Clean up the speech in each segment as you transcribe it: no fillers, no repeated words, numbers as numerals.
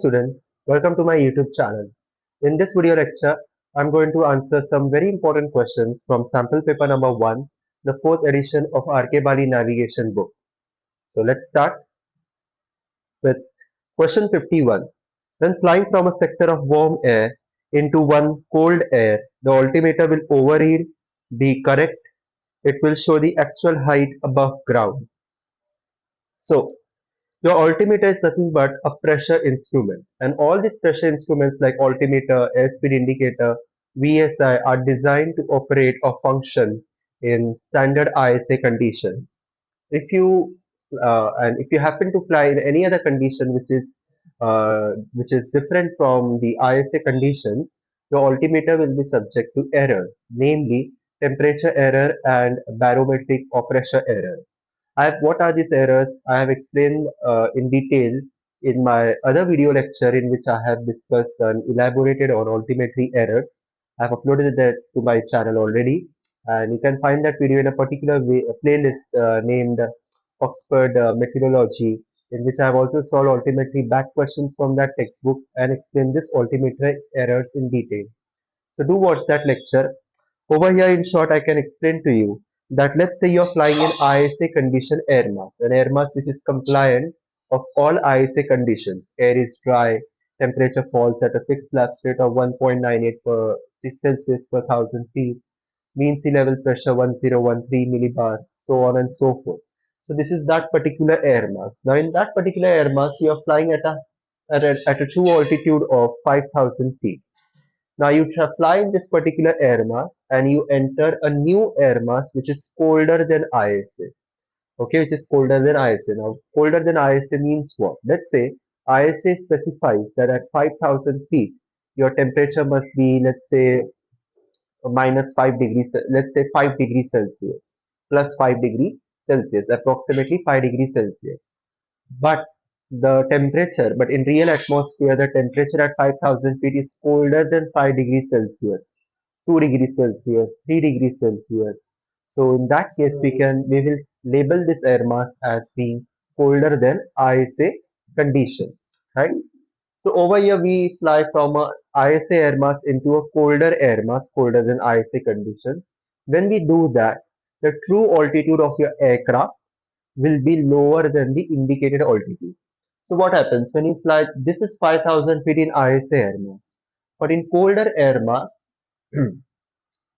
Students, welcome to my YouTube channel. In this video lecture, I'm going to answer some very important questions from sample paper number 1, the 4th edition of RK Bali navigation book. So let's start with question 51. When flying from a sector of warm air into one cold air, the altimeter will overread the correct. It will show the actual height above ground. So your altimeter is nothing but a pressure instrument, and all these pressure instruments like altimeter, airspeed indicator, VSI are designed to operate or function in standard ISA conditions. If you happen to fly in any other condition which is different from the ISA conditions, your altimeter will be subject to errors, namely temperature error and barometric or pressure error. What are these errors? I have explained in detail in my other video lecture in which I have discussed and elaborated on altimetry errors. I have uploaded that to my channel already, and you can find that video in a particular playlist named Oxford Meteorology, in which I have also solved altimetry back questions from that textbook and explained this altimetry errors in detail. So do watch that lecture. Over here, in short, I can explain to you that let's say you're flying in ISA condition air mass, an air mass which is compliant of all ISA conditions. Air is dry, temperature falls at a fixed lapse rate of 1.98 per Celsius per 1000 feet, mean sea level pressure 1013 millibars, so on and so forth. So this is that particular air mass. Now in that particular air mass, you are flying at a true altitude of 5000 feet. Now you fly in this particular air mass and you enter a new air mass which is colder than ISA. Okay, which is colder than ISA. Now, colder than ISA means what? Let's say ISA specifies that at 5000 feet, your temperature must be, let's say, minus 5 degrees, let's say 5 degrees Celsius, plus 5 degrees Celsius, approximately 5 degrees Celsius. But but in real atmosphere, the temperature at 5000 feet is colder than 5 degrees Celsius, 2 degrees Celsius, 3 degrees Celsius. So in that case, we will label this air mass as being colder than ISA conditions, right? So over here, we fly from a ISA air mass into a colder air mass, colder than ISA conditions. When we do that, the true altitude of your aircraft will be lower than the indicated altitude. So what happens when you fly? This is 5000 feet in ISA air mass, but in colder air mass,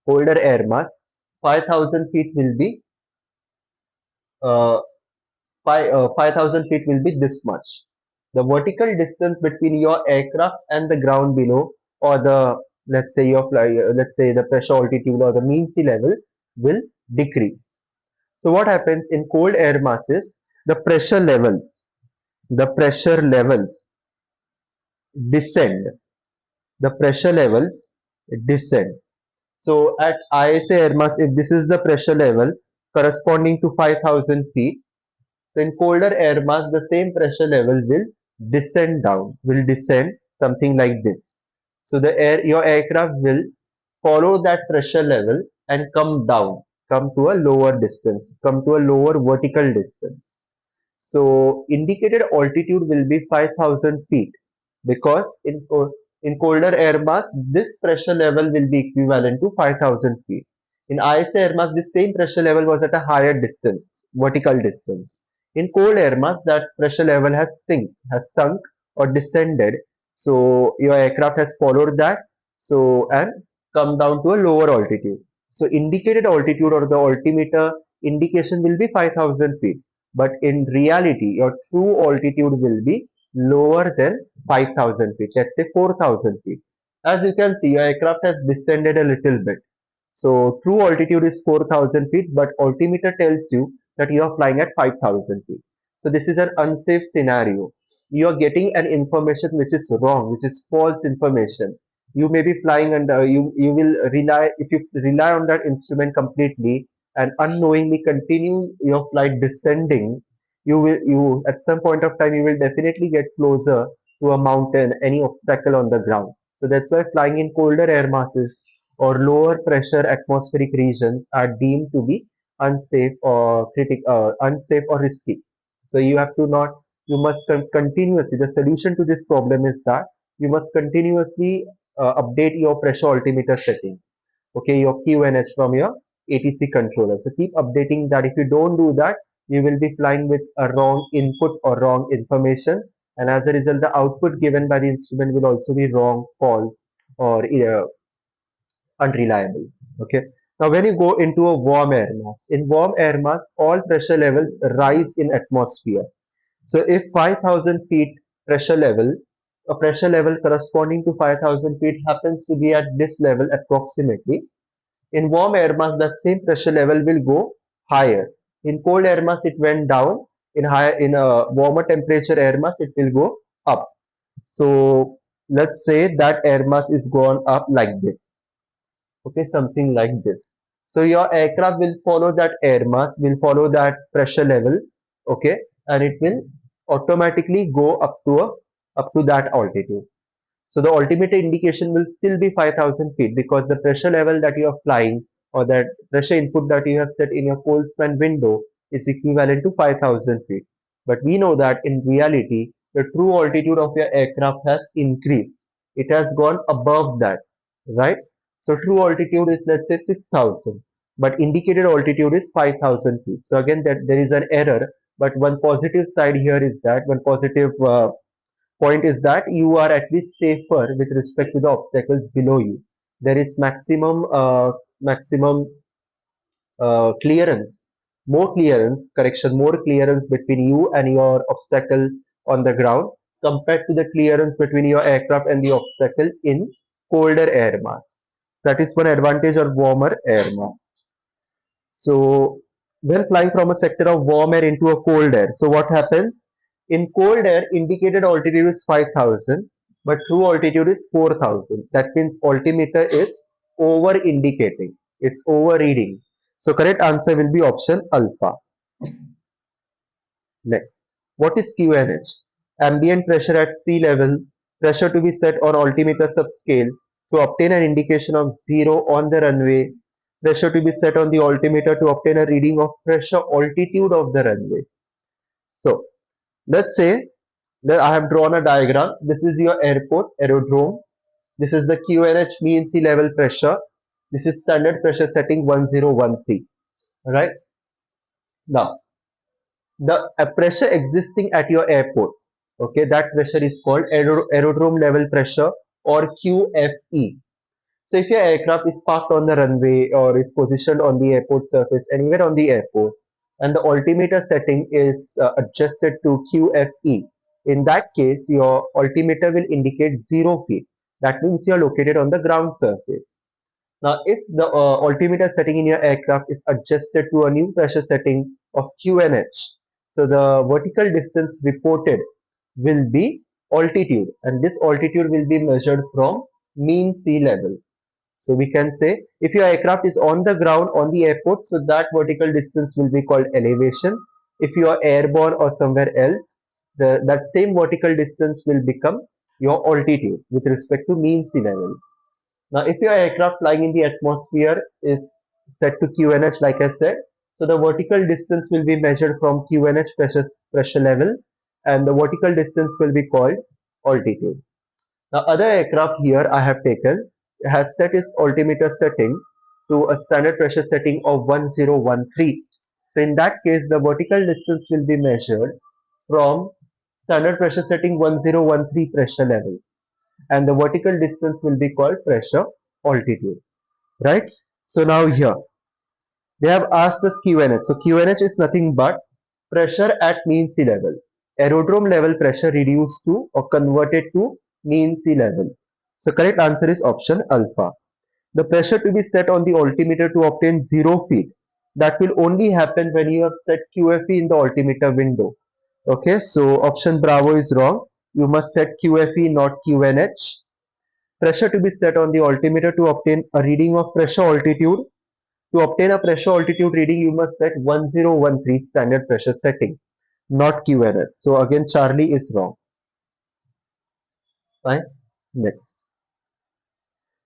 colder air mass, 5000 feet will be uh, 5000 feet will be this much. The vertical distance between your aircraft and the ground below, or the let's say the pressure altitude or the mean sea level will decrease. So what happens in cold air masses? The pressure levels descend. The pressure levels descend. So at ISA air mass, if this is the pressure level corresponding to 5000 feet, so in colder air mass, the same pressure level will descend something like this. So your aircraft will follow that pressure level and come down, come to a lower distance, come to a lower vertical distance. So indicated altitude will be 5000 feet because in colder air mass, this pressure level will be equivalent to 5000 feet. In ISA air mass, this same pressure level was at a higher distance, vertical distance. In cold air mass, that pressure level has sunk or descended. So your aircraft has followed that. So and come down to a lower altitude. So indicated altitude or the altimeter indication will be 5000 feet. But in reality, your true altitude will be lower than 5000 feet. Let's say 4000 feet. As you can see, your aircraft has descended a little bit. So true altitude is 4000 feet, but altimeter tells you that you are flying at 5000 feet. So this is an unsafe scenario. You are getting an information which is wrong, which is false information. You may be flying and you will rely, if you rely on that instrument completely and unknowingly continue your flight descending, you at some point of time you will definitely get closer to a mountain, any obstacle on the ground. So that's why flying in colder air masses or lower pressure atmospheric regions are deemed to be unsafe or unsafe or risky. So you have to not you must continuously, the solution to this problem is that you must continuously update your pressure altimeter setting, okay, your QNH from your ATC controller. So keep updating that. If you don't do that, you will be flying with a wrong input or wrong information, and as a result, the output given by the instrument will also be wrong, false, or unreliable. Okay. Now, when you go into a warm air mass, in warm air mass, all pressure levels rise in atmosphere. So, if 5,000 feet pressure level, a pressure level corresponding to 5,000 feet happens to be at this level approximately, in warm air mass, that same pressure level will go higher. In cold air mass, it went down. In a warmer temperature air mass, it will go up. So, let's say that air mass is gone up like this. Okay, something like this. So your aircraft will follow that air mass, will follow that pressure level, okay, and it will automatically go up to that altitude. So the altimeter indication will still be 5,000 feet because the pressure level that you are flying, or that pressure input that you have set in your cold span window, is equivalent to 5,000 feet. But we know that in reality, the true altitude of your aircraft has increased. It has gone above that, right? So true altitude is, let's say, 6,000, but indicated altitude is 5,000 feet. So again, that there is an error. But one positive side here is that one positive point is that you are at least safer with respect to the obstacles below you. There is maximum clearance, more clearance between you and your obstacle on the ground compared to the clearance between your aircraft and the obstacle in colder air mass. That is one advantage of warmer air mass. So when flying from a sector of warm air into a cold air, so what happens? In cold air, indicated altitude is 5,000, but true altitude is 4,000. That means altimeter is over indicating. It's overreading. So correct answer will be option alpha. Next, what is QNH? Ambient pressure at sea level, pressure to be set on altimeter subscale to obtain an indication of zero on the runway, pressure to be set on the altimeter to obtain a reading of pressure altitude of the runway. So let's say that I have drawn a diagram. This is your airport, aerodrome. This is the QNH mean sea level pressure. This is standard pressure setting 1013. Right now, the pressure existing at your airport, okay, that pressure is called aerodrome level pressure, or QFE. So if your aircraft is parked on the runway or is positioned on the airport surface anywhere on the airport, and the altimeter setting is adjusted to QFE, in that case your altimeter will indicate 0 feet. That means you are located on the ground surface. Now, if the altimeter setting in your aircraft is adjusted to a new pressure setting of QNH, so the vertical distance reported will be altitude, and this altitude will be measured from mean sea level. So we can say if your aircraft is on the ground on the airport, so that vertical distance will be called elevation. If you are airborne or somewhere else, that same vertical distance will become your altitude with respect to mean sea level. Now, if your aircraft flying in the atmosphere is set to QNH, like I said, so the vertical distance will be measured from QNH pressure level, and the vertical distance will be called altitude. Now, other aircraft here I have taken has set its altimeter setting to a standard pressure setting of 1013. So, in that case, the vertical distance will be measured from standard pressure setting 1013 pressure level, and the vertical distance will be called pressure altitude, right? So now here they have asked us QNH. So QNH is nothing but pressure at mean sea level, aerodrome level pressure reduced to or converted to mean sea level. So correct answer is option alpha. The pressure to be set on the altimeter to obtain 0 feet, that will only happen when you have set QFE in the altimeter window. Okay, so option bravo is wrong. You must set QFE, not QNH. Pressure to be set on the altimeter to obtain a reading of pressure altitude. To obtain a pressure altitude reading, you must set 1013 standard pressure setting, not QNH. So again, Charlie is wrong. Fine. Next.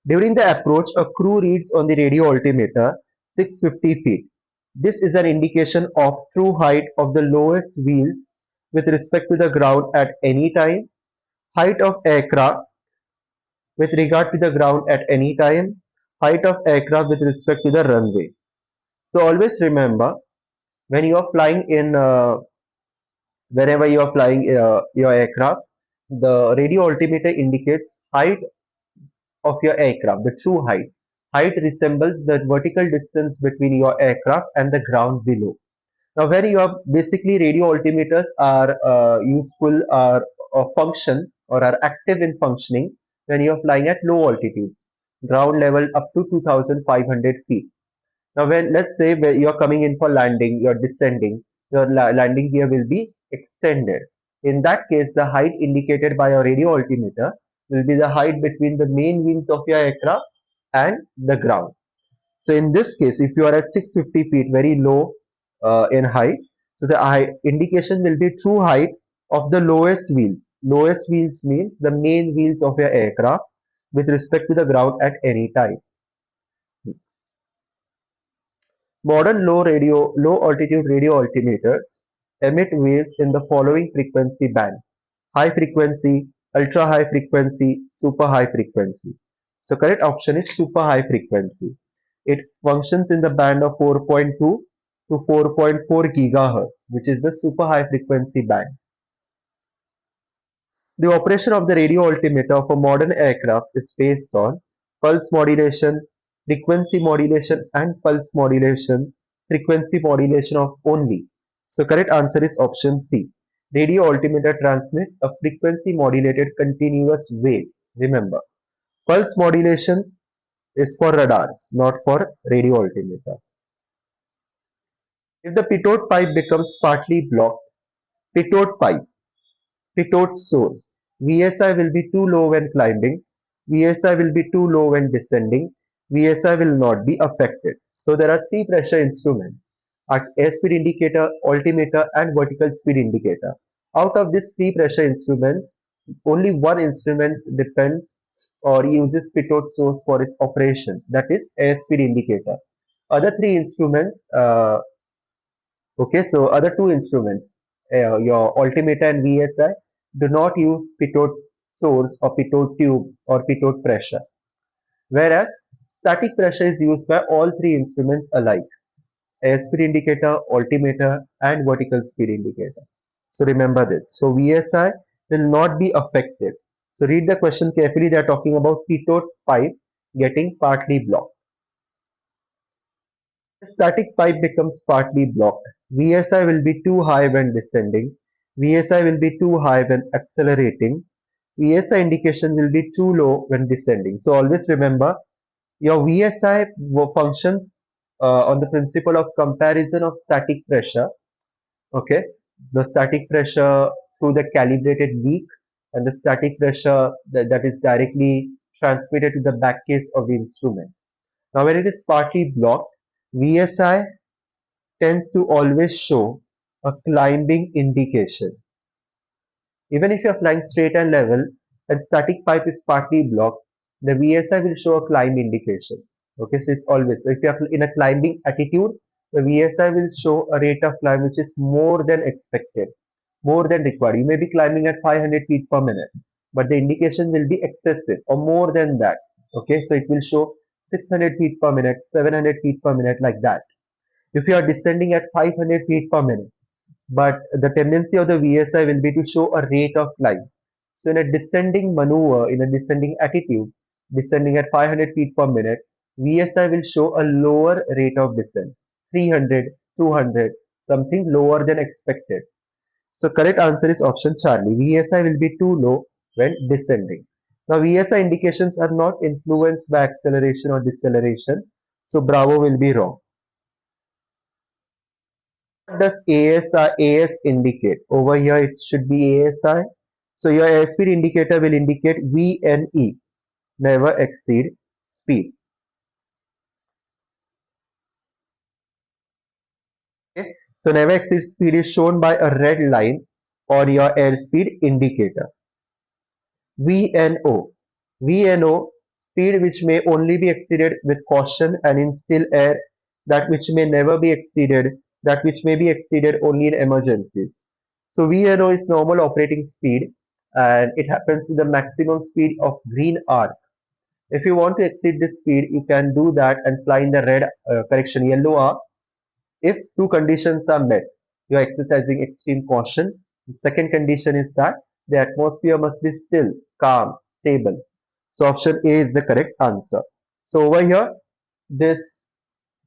During the approach, a crew reads on the radio altimeter 650 feet. This is an indication of true height of the lowest wheels with respect to the ground at any time, height of aircraft with regard to the ground at any time, height of aircraft with respect to the runway. So always remember when you are flying in whenever you are flying your aircraft, the radio altimeter indicates height of your aircraft, the true height. Height resembles the vertical distance between your aircraft and the ground below. Now, where you are basically radio altimeters are useful or function or are active in functioning when you are flying at low altitudes, ground level up to 2,500 feet. Now, when let's say where you are coming in for landing, you're descending, your landing gear will be extended. In that case, the height indicated by your radio altimeter will be the height between the main wings of your aircraft and the ground. So in this case, if you are at 650 feet, very low in height, so the indication will be true height of the lowest wheels. Lowest wheels means the main wheels of your aircraft with respect to the ground at any time. Modern low altitude radio altimeters emit waves in the following frequency band: high frequency, ultra high frequency, super high frequency. So correct option is super high frequency. It functions in the band of 4.2 to 4.4 gigahertz, which is the super high frequency band. The operation of the radio altimeter of a modern aircraft is based on pulse modulation, frequency modulation, and pulse modulation, frequency modulation of only. So correct answer is option C. Radio altimeter transmits a frequency modulated continuous wave. Remember, pulse modulation is for radars, not for radio altimeter. If the pitot pipe becomes partly blocked, pitot pipe pitot source. VSI will be too low when climbing. VSI will be too low when descending. VSI will not be affected. So there are three pressure instruments: airspeed indicator, altimeter, and vertical speed indicator. Out of these three pressure instruments, only one instrument depends or uses pitot source for its operation, that is airspeed indicator. Other three instruments Okay, so other two instruments, your altimeter and VSI, do not use pitot source or pitot tube or pitot pressure. Whereas static pressure is used by all three instruments alike: airspeed indicator, altimeter, and vertical speed indicator. So remember this. So VSI will not be affected. So read the question carefully. They are talking about pitot pipe getting partly blocked. The static pipe becomes partly blocked. VSI will be too high when descending. VSI will be too high when accelerating. VSI indication will be too low when descending. So always remember your VSI functions on the principle of comparison of static pressure. Okay, the static pressure through the calibrated leak and the static pressure that is directly transmitted to the back case of the instrument. Now, when it is partly blocked, VSI tends to always show a climbing indication. Even if you are flying straight and level and static pipe is partly blocked, the VSI will show a climb indication. Okay, so it's always, so if you are in a climbing attitude, the VSI will show a rate of climb which is more than expected, more than required. You may be climbing at 500 feet per minute, but the indication will be excessive or more than that. Okay, so it will show 600 feet per minute, 700 feet per minute, like that. If you are descending at 500 feet per minute, but the tendency of the VSI will be to show a rate of climb. So in a descending maneuver, in a descending attitude, descending at 500 feet per minute, VSI will show a lower rate of descent, 300, 200, something lower than expected. So correct answer is option Charlie. VSI will be too low when descending. Now VSI indications are not influenced by acceleration or deceleration. So Bravo will be wrong. What does AS indicate? Over here it should be ASI. So your airspeed indicator will indicate VNE, never exceed speed. Okay. So never exceed speed is shown by a red line or your airspeed indicator. VNO. VNO, speed which may only be exceeded with caution and in still air, that which may never be exceeded, that which may be exceeded only in emergencies. So VNO is normal operating speed, and it happens with the maximum speed of green arc. If you want to exceed this speed, you can do that and fly in the yellow arc. If two conditions are met, you are exercising extreme caution. The second condition is that the atmosphere must be still, calm, stable. So option A is the correct answer. So over here, this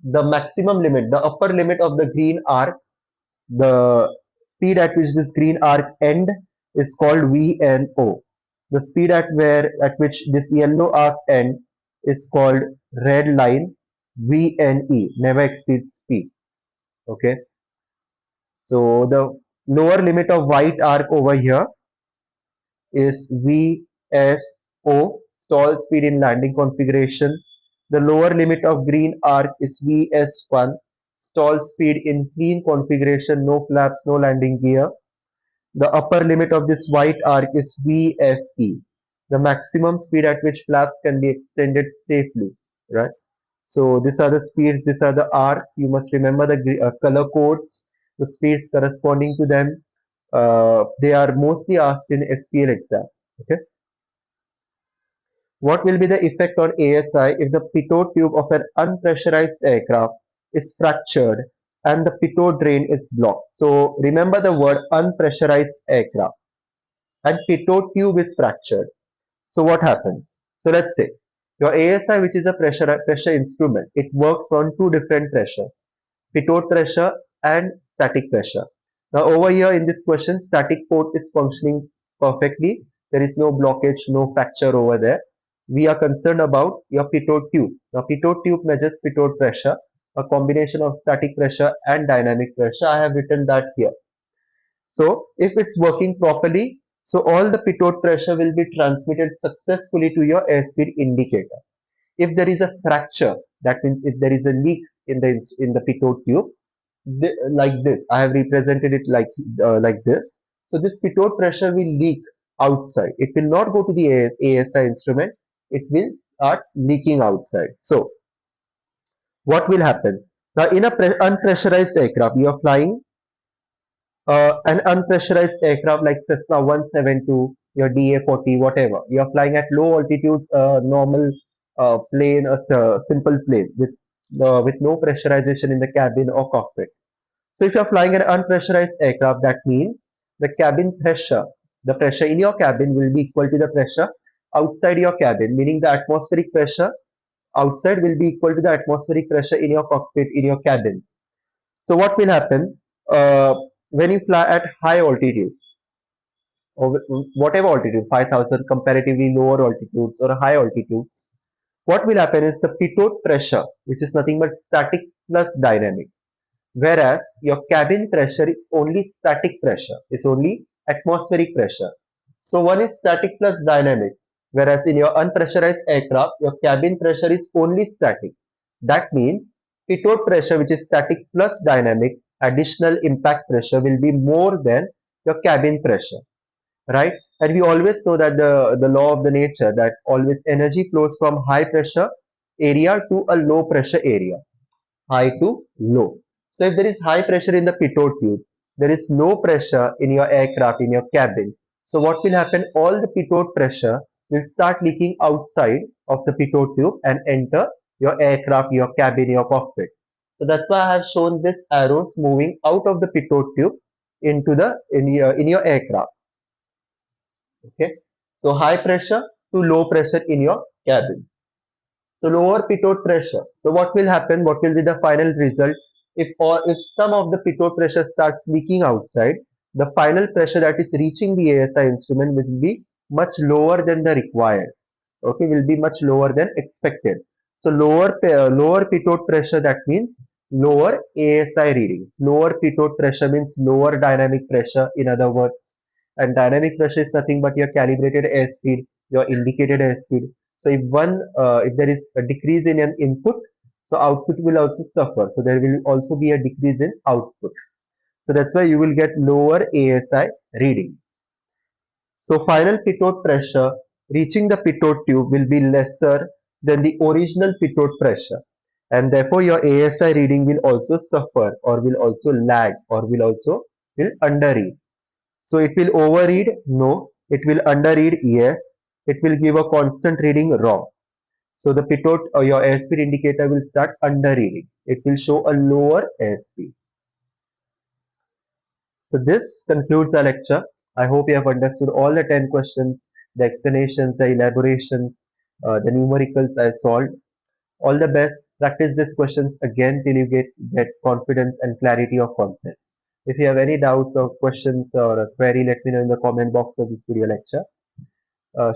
the maximum limit, the upper limit of the green arc, the speed at which this green arc end is called VNO. The speed at which this yellow arc end is called red line, VNE, never exceeds speed. Okay. So the lower limit of white arc over here is VSO, stall speed in landing configuration. The lower limit of green arc is VS1, stall speed in clean configuration, no flaps, no landing gear. The upper limit of this white arc is VFE, the maximum speed at which flaps can be extended safely, right? So these are the speeds, these are the arcs. You must remember the color codes, the speeds corresponding to them. They are mostly asked in SPL exam. Okay. What will be the effect on ASI if the pitot tube of an unpressurized aircraft is fractured and the pitot drain is blocked? So remember the word unpressurized aircraft, and pitot tube is fractured. So what happens? So let's say your ASI, which is a pressure instrument, it works on two different pressures, pitot pressure and static pressure. Now over here in this question, static port is functioning perfectly. There is no blockage, no fracture over there. We are concerned about your pitot tube. Now pitot tube measures pitot pressure, a combination of static pressure and dynamic pressure. I have written that here. So if it's working properly, so all the pitot pressure will be transmitted successfully to your airspeed indicator. If there is a fracture, that means if there is a leak in the pitot tube, like this, I have represented it like this. So this pitot pressure will leak outside. It will not go to the ASI instrument. It will start leaking outside. So what will happen? Now in a unpressurized aircraft, you are flying an unpressurized aircraft like Cessna 172, your DA-40, whatever. You're flying at low altitudes, normal plane, simple plane with no pressurization in the cabin or cockpit. So if you're flying an unpressurized aircraft, that means the cabin pressure, the pressure in your cabin will be equal to the pressure outside your cabin, meaning the atmospheric pressure outside will be equal to the atmospheric pressure in your cockpit, in your cabin. So what will happen when you fly at high altitudes or whatever altitude, 5,000, comparatively lower altitudes or high altitudes? What will happen is the pitot pressure, which is nothing but static plus dynamic, whereas your cabin pressure is only static pressure, is only atmospheric pressure. So one is static plus dynamic, whereas in your unpressurized aircraft, your cabin pressure is only static. That means pitot pressure, which is static plus dynamic, additional impact pressure will be more than your cabin pressure, right? And we always know that the law of the nature, that always energy flows from high pressure area to a low pressure area, high to low. So if there is high pressure in the pitot tube, there is low pressure in your aircraft, in your cabin. So what will happen? All the pitot pressure will start leaking outside of the pitot tube and enter your aircraft, your cabin, your cockpit. So that's why I have shown this arrows moving out of the pitot tube into the in your aircraft. Okay. So high pressure to low pressure in your cabin. So lower pitot pressure. So what will happen? What will be the final result? If some of the pitot pressure starts leaking outside, the final pressure that is reaching the ASI instrument will be much lower than the required. Okay, will be much lower than expected. So lower pitot pressure, that means lower ASI readings. Lower pitot pressure means lower dynamic pressure, in other words. And dynamic pressure is nothing but your calibrated airspeed, your indicated airspeed. So if there is a decrease in an input, so output will also suffer. So there will also be a decrease in output. So that's why you will get lower ASI readings. So final pitot pressure reaching the pitot tube will be lesser than the original pitot pressure, and therefore your ASI reading will also suffer, or will also lag, or will underread. So it will overread? No. It will underread? Yes. It will give a constant reading? Wrong. So the pitot or your airspeed indicator will start underreading. It will show a lower airspeed. So this concludes our lecture. I hope you have understood all the 10 questions, the explanations, the elaborations, the numericals I solved. All the best. Practice these questions again till you get confidence and clarity of concepts. If you have any doubts or questions or a query, let me know in the comment box of this video lecture.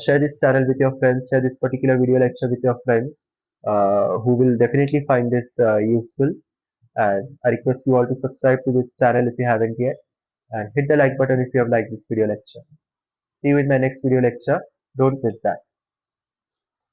Share this channel with your friends, share this particular video lecture with your friends who will definitely find this useful. And I request you all to subscribe to this channel if you haven't yet, and hit the like button if you have liked this video lecture. See you in my next video lecture. Don't miss that.